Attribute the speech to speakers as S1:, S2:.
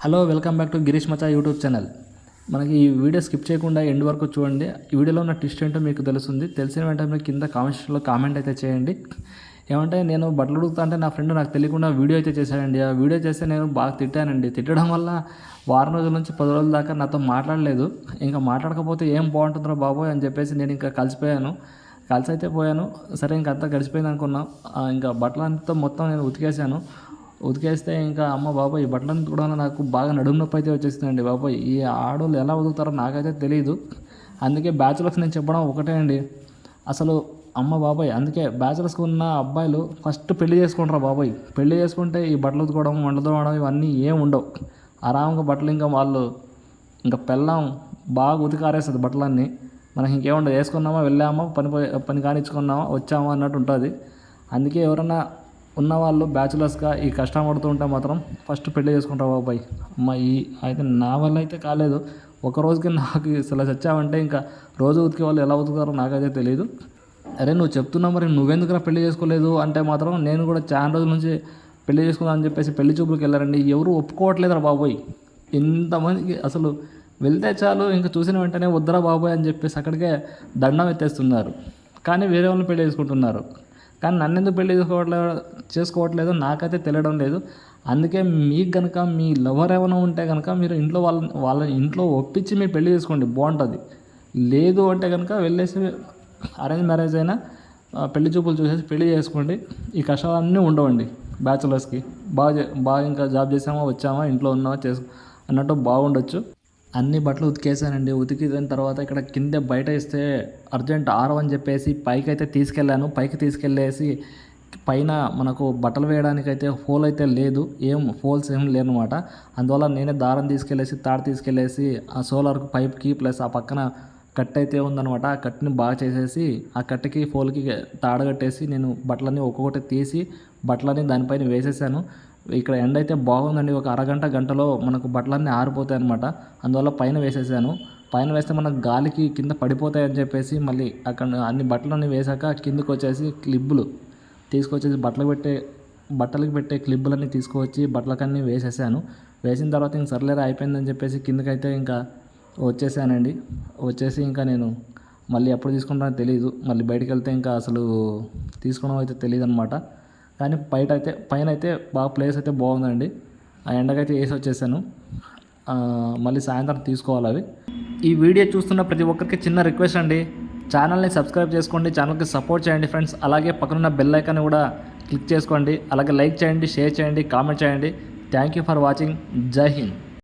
S1: Hello, welcome back to Girish Macha YouTube channel. మనకి ఈ video skip చేయకుండా ఎండ్ వరకు చూడండి. ఈ వీడియోలో ఉన్న ట్విస్ట్ ఏంటో మీకు తెలుస్తుంది. తెలిసిన వెంటనే కింద కామెంట్స్లో కామెంట్ అయితే చేయండి. ఏమంటే నేను బట్టలు ఉడుకుతా అంటే నా ఫ్రెండ్ నాకు తెలియకుండా వీడియో అయితే చేశాడండి. ఆ వీడియో చేస్తే నేను బాగా తిట్టానండి. తిట్టడం వల్ల వారం రోజుల నుంచి 10 రోజుల దాకా నాతో మాట్లాడలేదు. ఇంకా మాట్లాడకపోతే ఏం బాగుంటుందో బాబోయ్ అని చెప్పేసి నేను ఇంకా కలిసిపోయాను. కలిసి అయితే పోయాను. సరే ఇంకా అంతా గడిచిపోయింది అనుకున్నాం. ఇంకా బట్టలంతా మొత్తం నేను ఉతికేసాను. ఉతికేస్తే ఇంకా అమ్మ బాబోయ్, ఈ బట్టలను కూడా నాకు బాగా నడుము నొప్పి అయితే వచ్చేసిందండి బాబోయ్. ఈ ఆడోళ్ళు ఎలా ఉతుకుతారో నాకైతే తెలియదు. అందుకే బ్యాచులర్స్ నేను చెప్పడం ఒకటే అండి, అసలు అమ్మ బాబోయ్, అందుకే బ్యాచులర్స్కి ఉన్న అబ్బాయిలు ఫస్ట్ పెళ్లి చేసుకుంటారు బాబోయ్. పెళ్లి చేసుకుంటే ఈ బట్టలు ఉతుకోవడం, వంటలు తోమడం ఇవన్నీ ఏం ఉండవు. ఆరాంగా బట్టలు ఇంకా వాళ్ళు ఇంకా పెళ్ళాం బాగా ఉతికారేస్తుంది బట్టలన్నీ. మనకి ఇంకేముండదు, వేసుకున్నామా వెళ్ళామా పని కానిచ్చుకున్నామా వచ్చామా అన్నట్టు ఉంటుంది. అందుకే ఎవరన్నా ఉన్నవాళ్ళు బ్యాచులర్స్గా ఈ కష్టం పడుతూ ఉంటే మాత్రం ఫస్ట్ పెళ్లి చేసుకుంటారు బాబాయ్. అమ్మ ఈ అయితే నా వల్ల అయితే కాలేదు. ఒక రోజుకి నాకు అసలు చచ్చావంటే ఇంకా రోజు ఉతికే వాళ్ళు ఎలా ఉతుకుతారో నాకైతే తెలియదు. అరే నువ్వు చెప్తున్నావు, మరి నువ్వెందుకురా పెళ్లి చేసుకోలేదు అంటే మాత్రం నేను కూడా చాలా రోజుల నుంచి పెళ్లి చేసుకుందాం అని చెప్పేసి పెళ్లి చూపులకు వెళ్ళారండి. ఎవరు ఒప్పుకోవట్లేదురా బాబోయ్. ఇంతమందికి అసలు వెళ్తే చాలు ఇంకా చూసిన వెంటనే వద్దరా బాబోయ్ అని చెప్పేసి అక్కడికే దండం ఎత్తేస్తున్నారు. కానీ వేరే వాళ్ళని పెళ్లి చేసుకుంటున్నారు. కానీ నన్ను ఎందుకు పెళ్లి చేసుకోవట్లేదు నాకైతే తెలియడం లేదు. అందుకే మీకు కనుక మీ లవర్ ఏమైనా ఉంటే కనుక మీరు ఇంట్లో వాళ్ళ ఇంట్లో ఒప్పించి మీరు పెళ్లి చేసుకోండి, బాగుంటుంది. లేదు అంటే కనుక వెళ్ళేసి అరేంజ్ మ్యారేజ్ అయినా పెళ్లి చూపులు చూసేసి పెళ్లి చేసుకోండి. ఈ కష్టాలన్నీ ఉండవండి బ్యాచులర్స్కి. బాగా ఇంకా జాబ్ చేసామా వచ్చామా ఇంట్లో ఉన్నామా అన్నట్టు బాగుండొచ్చు. అన్ని బట్టలు ఉతికేసానండి. ఉతికిన తర్వాత ఇక్కడ కింద బయట ఇస్తే అర్జెంట్ ఆరవని చెప్పేసి పైకి అయితే తీసుకెళ్ళాను. పైకి తీసుకెళ్ళేసి పైన మనకు బట్టలు వేయడానికి అయితే హోల్ అయితే లేదు, హోల్స్ ఏం లేనమాట. అందువల్ల నేనే దారం తీసుకెళ్ళేసి తాడు తీసుకెళ్ళేసి ఆ సోలార్కు పైప్కి ప్లస్ ఆ పక్కన కట్ అయితే ఉందనమాట. ఆ కట్ని బాగా చేసేసి ఆ కట్టికి హోల్కి తాడు కట్టేసి నేను బట్టలన్నీ ఒక్కొక్కటి తీసి బట్టలన్నీ దానిపైన వేసేసాను. ఇక్కడ ఎండ అయితే బాగుందండి. ఒక గంటలో మనకు బట్టలన్నీ ఆరిపోతాయి అనమాట. అందువల్ల పైన వేసేసాను. పైన వేస్తే మనకు గాలికి కింద పడిపోతాయని చెప్పేసి మళ్ళీ అక్కడ అన్ని బట్టలన్నీ వేసాక కిందకు వచ్చేసి క్లిబ్బులు తీసుకొచ్చేసి బట్టలకి పెట్టే క్లిబ్బులన్నీ తీసుకువచ్చి బట్టలకన్నీ వేసేసాను. వేసిన తర్వాత ఇంక సర్లేరా అయిపోయిందని చెప్పేసి కిందకైతే ఇంకా వచ్చేసానండి. వచ్చేసి ఇంకా నేను మళ్ళీ ఎప్పుడు తీసుకుంటానో తెలియదు. మళ్ళీ బయటికి వెళ్తే ఇంకా అసలు తీసుకోవడం అయితే తెలియదు అనమాట. కానీ పైన అయితే బాగా ప్లేస్ అయితే బాగుందండి. ఆ ఎండకైతే వేసి వచ్చేసాను. మళ్ళీ సాయంత్రం తీసుకోవాలి అవి. ఈ వీడియో చూస్తున్న ప్రతి ఒక్కరికి చిన్న రిక్వెస్ట్ అండి, ఛానల్ని సబ్స్క్రైబ్ చేసుకోండి, ఛానల్కి సపోర్ట్ చేయండి ఫ్రెండ్స్. అలాగే పక్కనున్న బెల్ ఐకాన్ కూడా క్లిక్ చేసుకోండి. అలాగే లైక్ చేయండి, షేర్ చేయండి, కామెంట్ చేయండి. Thank you for watching. జై హింద్.